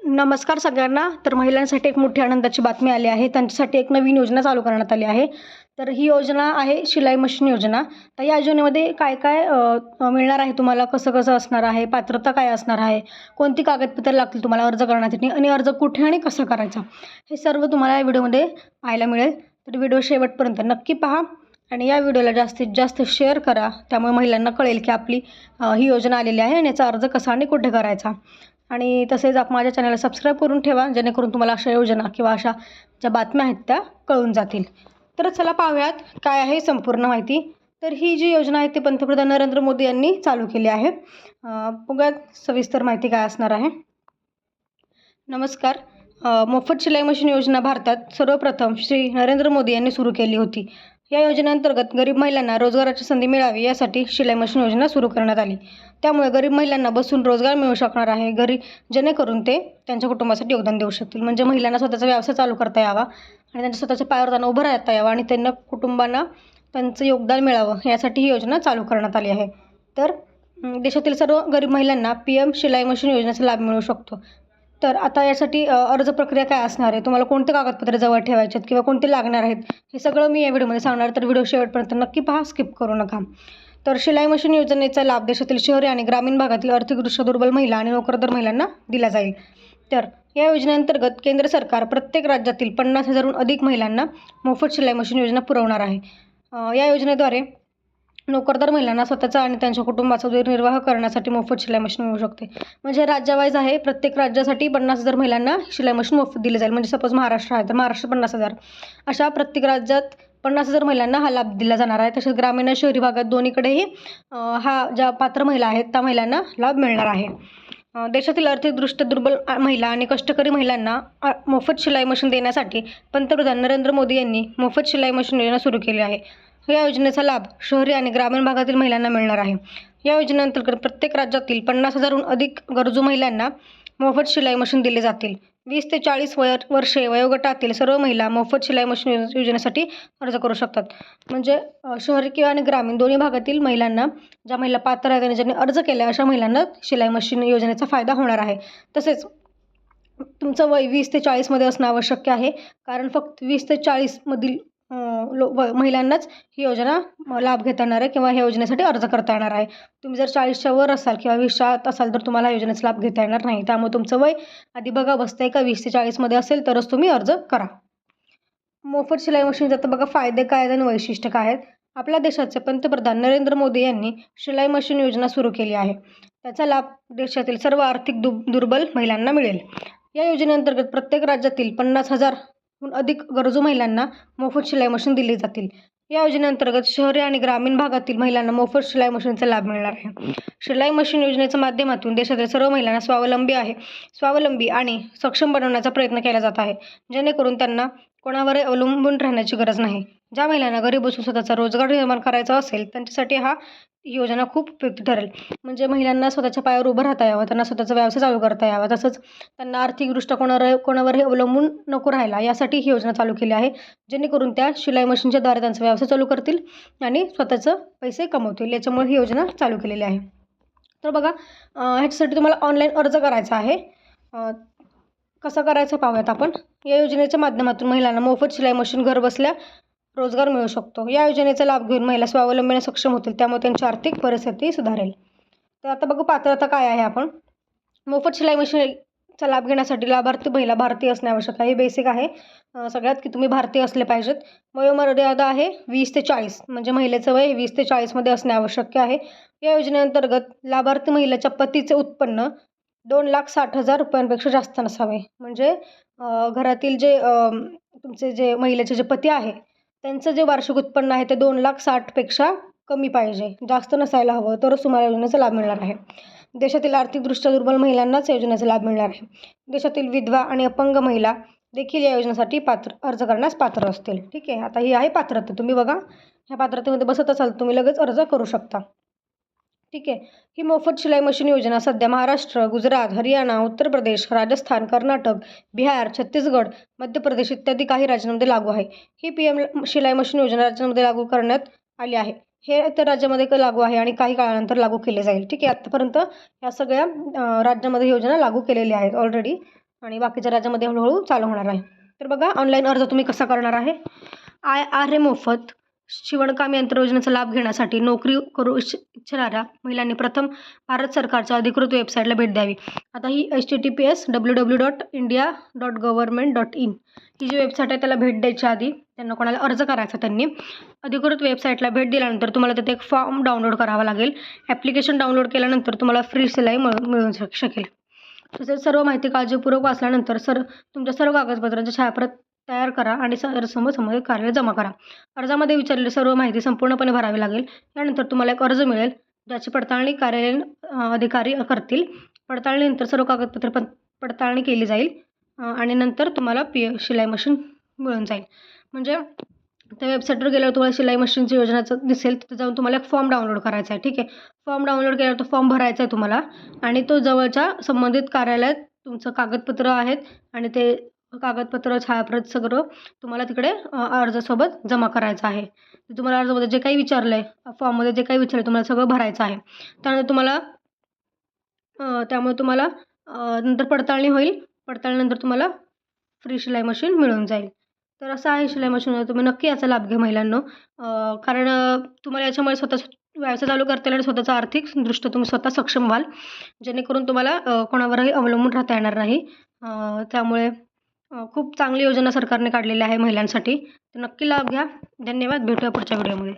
नमस्कार सगळ्यांना. तर महिलांसाठी एक मोठी आनंदाची बातमी आली आहे. त्यांच्यासाठी एक नवीन योजना चालू करण्यात आली आहे. तर ही योजना आहे शिलाई मशीन योजना. तर या योजनेमध्ये काय काय मिळणार आहे तुम्हाला, कसं कसं असणार आहे, पात्रता काय असणार आहे, कोणती कागदपत्रे लागतील तुम्हाला अर्ज करण्यासाठी आणि अर्ज कुठे आणि कसं करायचं, हे सर्व तुम्हाला या व्हिडिओमध्ये पाहायला मिळेल. तर व्हिडिओ शेवटपर्यंत नक्की पहा आणि या व्हिडिओला जास्तीत जास्त शेअर करा. त्यामुळे महिलांना कळेल की आपली ही योजना आलेली आहे आणि याचा अर्ज कसा आणि कुठे करायचा. आणि तसेच माझ्या चॅनलला सबस्क्राईब करून ठेवा, जेणेकरून तुम्हाला अशा योजना किंवा अशा ज्या बातम्या आहेत त्या कळून जातील. तर चला पाहूयात काय आहे संपूर्ण माहिती. तर ही जी योजना आहे ती पंतप्रधान नरेंद्र मोदी यांनी चालू केली आहे. बघूयात सविस्तर माहिती काय असणार आहे. नमस्कार. मोफत शिलाई मशीन योजना भारतात सर्वप्रथम श्री नरेंद्र मोदी यांनी सुरू केली होती. या योजनेअंतर्गत गरीब महिलांना रोजगाराची संधी मिळावी यासाठी शिलाई मशीन योजना सुरू करण्यात आली. त्यामुळे गरीब महिलांना बसून रोजगार मिळू शकणार आहे, जेणेकरून ते त्यांच्या कुटुंबासाठी योगदान देऊ शकतील. म्हणजे महिलांना स्वतःचा व्यवसाय चालू करता यावा आणि त्यांच्या स्वतःच्या पायावर त्यांना उभं राहता यावं आणि त्यांना कुटुंबांना त्यांचं योगदान मिळावं यासाठी ही योजना चालू करण्यात आली आहे. तर देशातील सर्व गरीब महिलांना PM शिलाई मशीन योजनेचा लाभ मिळू शकतो. तर आता यासाठी अर्ज प्रक्रिया काय असणार आहे, तुम्हाला कोणते कागदपत्रे जवळ ठेवायचे आहेत किंवा कोणते लागणार आहेत, हे सगळं मी या व्हिडिओमध्ये सांगणार. तर व्हिडिओ शेवटपर्यंत नक्की पहा, स्किप करू नका. तर शिलाई मशीन योजनेचा लाभ देशातील शहरी आणि ग्रामीण भागातील आर्थिकदृष्ट्या दुर्बल महिला आणि नोकरदार महिलांना दिला जाईल. तर या योजनेअंतर्गत केंद्र सरकार प्रत्येक राज्यातील 50,000हून अधिक महिलांना मोफत शिलाई मशीन योजना पुरवणार आहे. या योजनेद्वारे नोकरदार महिलांना स्वतःचा आणि त्यांच्या कुटुंबाचा उदरनिर्वाह करण्यासाठी मोफत शिलाई मशीन मिळू शकते. म्हणजे राज्यवाईज आहे, प्रत्येक राज्यासाठी 50,000 महिलांना शिलाई मशीन मोफत दिली जाईल. म्हणजे सपोज महाराष्ट्र आहे तर महाराष्ट्र 50,000, अशा प्रत्येक राज्यात 50,000 महिलांना हा लाभ दिला जाणार आहे. तसेच ग्रामीण आणि शहरी भागात दोन्हीकडेही हा ज्या पात्र महिला आहेत त्या महिलांना लाभ मिळणार आहे. देशातील आर्थिकदृष्ट्या दुर्बल महिला आणि कष्टकरी महिलांना मोफत शिलाई मशीन देण्यासाठी पंतप्रधान नरेंद्र मोदी यांनी मोफत शिलाई मशीन योजना सुरू केली आहे. या योजनेचा लाभ शहरी आणि ग्रामीण भागातील महिलांना मिळणार आहे. या योजनेअंतर्गत प्रत्येक राज्यातील 50,000हून अधिक गरजू महिलांना मोफत शिलाई मशीन दिले जातील. 20 ते 40 वर्षे वयोगटातील सर्व महिला मोफत शिलाई मशीन योजनेसाठी अर्ज करू शकतात. म्हणजे शहरी किंवा आणि ग्रामीण दोन्ही भागातील महिलांना, ज्या महिला पात्र आहेत आणि ज्यांनी अर्ज केला अशा महिलांना शिलाई मशीन योजनेचा फायदा होणार आहे. तसेच तुमचं वय 20 ते 40मध्ये असणं आवश्यक आहे, कारण फक्त 20 ते 40मधील महिलांनाच ही योजना लाभ घेता येणार आहे किंवा ह्या योजनेसाठी अर्ज करता येणार आहे. तुम्ही जर 40च्या वर असाल किंवा 20च्या आत असाल तर तुम्हाला योजनेचा लाभ घेता येणार नाही. त्यामुळे तुमचं वय आधी बघा बसतंय का, 20 ते 40मध्ये असेल तरच तुम्ही अर्ज करा. मोफत शिलाई मशीनचे आता बघा फायदे काय आहेत आणि वैशिष्ट्य काय आहेत. आपल्या देशाचे पंतप्रधान नरेंद्र मोदी यांनी शिलाई मशीन योजना सुरू केली आहे. त्याचा लाभ देशातील सर्व आर्थिक दुर्बल महिलांना मिळेल. या योजनेअंतर्गत प्रत्येक राज्यातील 50,000हून अधिक गरजू महिलांना मोफत शिलाई मशीन दिली जातील. या योजनेअंतर्गत शहरी आणि ग्रामीण भागातील महिलांना मोफत शिलाई मशीनचा लाभ मिळणार आहे. शिलाई मशीन योजनेच्या माध्यमातून देशातील सर्व महिलांना स्वावलंबी आणि सक्षम बनवण्याचा प्रयत्न केला जात आहे, जेणेकरून त्यांना कोणावर अवलंबून राहण्याची गरज नाही. ज्या महिलांना घरी बसून स्वतःचा रोजगार निर्माण करायचा असेल त्यांच्यासाठी ही योजना खूप उपयुक्त ठरेल. म्हणजे महिलांना स्वतःच्या पायावर उभं राहता यावं, त्यांना स्वतःचा व्यवसाय चालू करता यावा, तसंच त्यांना आर्थिकदृष्ट्या कोणावरही अवलंबून नको राहायला, यासाठी ही योजना चालू केली आहे. जेणेकरून त्या शिलाई मशीनच्या द्वारे त्यांचा व्यवसाय चालू करतील आणि स्वतःचं पैसे कमवतील. याच्यामुळे ही योजना चालू केलेली आहे. तर बघा, ह्याच्यासाठी तुम्हाला ऑनलाईन अर्ज करायचा आहे. कसं करायचं पाहूयात आपण. या योजनेच्या माध्यमातून महिलांना मोफत शिलाई मशीन घर बसल्या रोजगार मिळू शकतो. या योजनेचा लाभ घेऊन महिला स्वावलंबीने सक्षम होतील, त्यामुळे त्यांची आर्थिक परिस्थिती सुधारेल. तर आता बघू पात्रता काय आहे. आपण मोफत शिलाई मशीनचा लाभ घेण्यासाठी लाभार्थी महिला भारतीय असणे आवश्यक आहे. हे बेसिक आहे सगळ्यात, की तुम्ही भारतीय असले पाहिजेत. वयोमर्यादा आहे 20 ते 40, म्हणजे महिलेचं वय 20 ते 40मध्ये असणे आवश्यक आहे. या योजनेअंतर्गत लाभार्थी महिलेच्या पतीचे उत्पन्न 2,60,000 रुपयांपेक्षा जास्त नसावे. म्हणजे घरातील जे तुमचे जे महिलेचे जे पती आहे त्यांचं जे वार्षिक उत्पन्न आहे ते 2,60,000पेक्षा कमी पाहिजे, जास्त नसायला हवं, तरच तुम्हाला योजनेचा लाभ मिळणार आहे. देशातील आर्थिकदृष्ट्या दुर्बल महिलांनाच योजनेचा लाभ मिळणार आहे. देशातील विधवा आणि अपंग महिला देखील या योजनेसाठी अर्ज करण्यास पात्र असतील. ठीक आहे. आता ही आहे पात्रता. तुम्ही बघा, ह्या पात्रतेमध्ये बसत असाल तुम्ही लगेच अर्ज करू शकता. ठीक आहे. ही मोफत शिलाई मशीन योजना सध्या महाराष्ट्र, गुजरात, हरियाणा, उत्तर प्रदेश, राजस्थान, कर्नाटक, बिहार, छत्तीसगड, मध्य प्रदेश इत्यादी काही राज्यांमध्ये लागू आहे. ही PM शिलाई मशीन योजना राज्यांमध्ये लागू करण्यात आली आहे. हे त्या राज्यामध्ये लागू आहे आणि काही काळानंतर लागू केले जाईल. ठीक आहे. आतापर्यंत या सगळ्या राज्यामध्ये योजना लागू केलेल्या आहेत ऑलरेडी. आणि बाकीच्या राज्यामध्ये हळूहळू चालू होणार आहे. तर बघा ऑनलाईन अर्ज तुम्ही कसा करणार आहे. IRA मोफत शिवणकाम यंत्र योजनेचा लाभ घेण्यासाठी नोकरी करू इच्छिणाऱ्या महिलांनी प्रथम भारत सरकारच्या अधिकृत वेबसाईटला भेट द्यावी. आता ही https://www.india.government.in ही जी वेबसाईट आहे त्याला भेट द्यायच्या आधी त्यांना कोणाला अर्ज करायचा त्यांनी अधिकृत वेबसाईटला भेट दिल्यानंतर तुम्हाला तिथे एक फॉर्म डाउनलोड करावा लागेल. ॲप्लिकेशन डाउनलोड केल्यानंतर तुम्हाला फ्री शिलाई मिळून शकेल. तसेच सर्व माहिती काळजीपूर्वक वाचल्यानंतर तुमच्या सर्व कागदपत्रांची छायाप्रत तयार करा आणि संबंधित कार्यालयात जमा करा. अर्जामध्ये विचारलेली सर्व माहिती संपूर्णपणे भरावी लागेल. यानंतर तुम्हाला एक अर्ज मिळेल ज्याची पडताळणी कार्यालयीन अधिकारी करतील. पडताळणीनंतर सर्व कागदपत्रे पडताळणी केली जाईल आणि नंतर तुम्हाला शिलाई मशीन मिळून जाईल. म्हणजे त्या वेबसाईटवर गेल्यावर तुम्हाला शिलाई मशीनची योजनाचं दिसेल. तिथे जाऊन तुम्हाला एक फॉर्म डाउनलोड करायचा आहे. ठीक आहे. फॉर्म डाउनलोड केल्यावर तो फॉर्म भरायचा आहे तुम्हाला आणि तो जवळच्या संबंधित कार्यालयात तुमचं कागदपत्र आहेत आणि ते कागदपत्र छायाप्रत सगळं तुम्हाला तिकडे अर्जासोबत जमा करायचं आहे. तुम्हाला अर्जामध्ये जे काही विचारलं आहे फॉर्ममध्ये जे काही विचारलं तुम्हाला सगळं भरायचं आहे. त्यामुळे तुम्हाला नंतर पडताळणी होईल. पडताळणीनंतर तुम्हाला फ्री शिलाई मशीन मिळून जाईल. तर असं आहे शिलाई मशीन. तुम्ही नक्की याचा लाभ घ्या महिलांनो. कारण तुम्हाला याच्यामुळे स्वतःचा व्यवसाय चालू करता येईल आणि स्वतःचा आर्थिकदृष्ट्या तुम्ही स्वतः सक्षम व्हाल. जेणेकरून तुम्हाला कोणावरही अवलंबून राहता येणार नाही. त्यामुळे खूप चांगली योजना सरकारने काढलेली आहे महिलांसाठी. तर नक्की लाभ घ्या. धन्यवाद. भेटूया पुढच्या व्हिडिओमध्ये.